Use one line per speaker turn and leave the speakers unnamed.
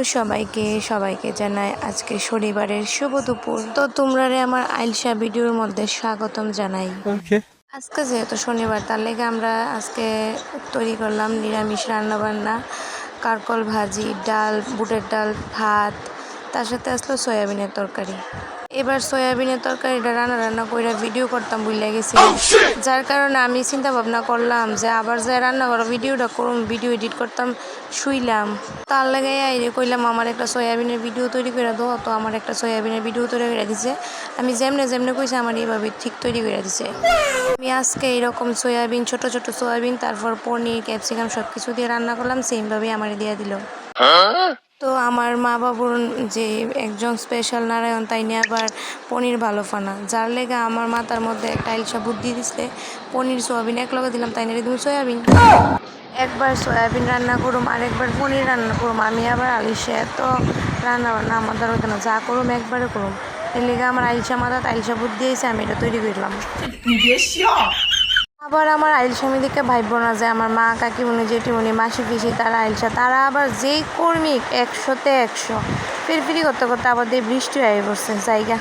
সবাইকে জানাই আজকে শনিবারের শুভ দুপুর। তো তোমরা আমার আইলশা ভিডিওর মধ্যে স্বাগতম জানাই। আজকে যেহেতু শনিবার, তার লেগে আমরা আজকে তৈরি করলাম নিরামিষ রান্নাবান্না, কারকল ভাজি, ডাল, বুটের ডাল, ভাত, তার সাথে আসলো সয়াবিনের তরকারি। এবার সয়াবিনের তরকারিটা রান্না করে ভিডিও করতাম ভুলে গেছি, যার কারণে আমি চিন্তা ভাবনা করলাম যে আবার যে রান্না করা ভিডিওটা করুন, ভিডিও এডিট করতাম, শুইলাম। তার লাগে আইরে কইলাম আমার একটা সয়াবিনের ভিডিও তৈরি করে দাও। তো আমার একটা সয়াবিনের ভিডিও তৈরি করে দিছে। আমি যেমনে কইছি আমার এইভাবে ঠিক তৈরি করে দিছে। আমি আজকে এইরকম সয়াবিন, ছোট ছোট সয়াবিন, তারপর পনির, ক্যাপসিকাম সব কিছু দিয়ে রান্না করলাম, সেমভাবেই আমার দিয়ে দিল। তো আমার মা বাবুর যে একজন স্পেশাল নারায়ণ, তাই নিয়ে আবার পনির ভালো ফানা, যার লেগে আমার মাথার মধ্যে একটা আইলসা বুদ্ধি দিচ্ছে, পনির সয়াবিন এক লগে দিলাম, তাই নিয়ে দিলাম সয়াবিন। একবার সয়াবিন রান্না করুম, আরেকবার পনির রান্না করুম। আমি আবার আলিশা তো রান্না বান্না আমার দ্বারা হতো না, যা করুম একবারে করুম। এর লেগে আমার আইলসা মাথা আইলসা বুদ্ধি হয়েছে, আমি এটা তৈরি করলাম। আবার আমার আইলসামি দিকে ভাইব না যে আমার মা, কাকিমুনি, জেঠিমুনি, মাসি পিসি, তারা আইলসা, তারা আবার যেই কর্মিক 100-তে 100 ফিরফিরি করতে করতে আবার দিয়ে বৃষ্টি হয়ে পড়ছে জায়গা।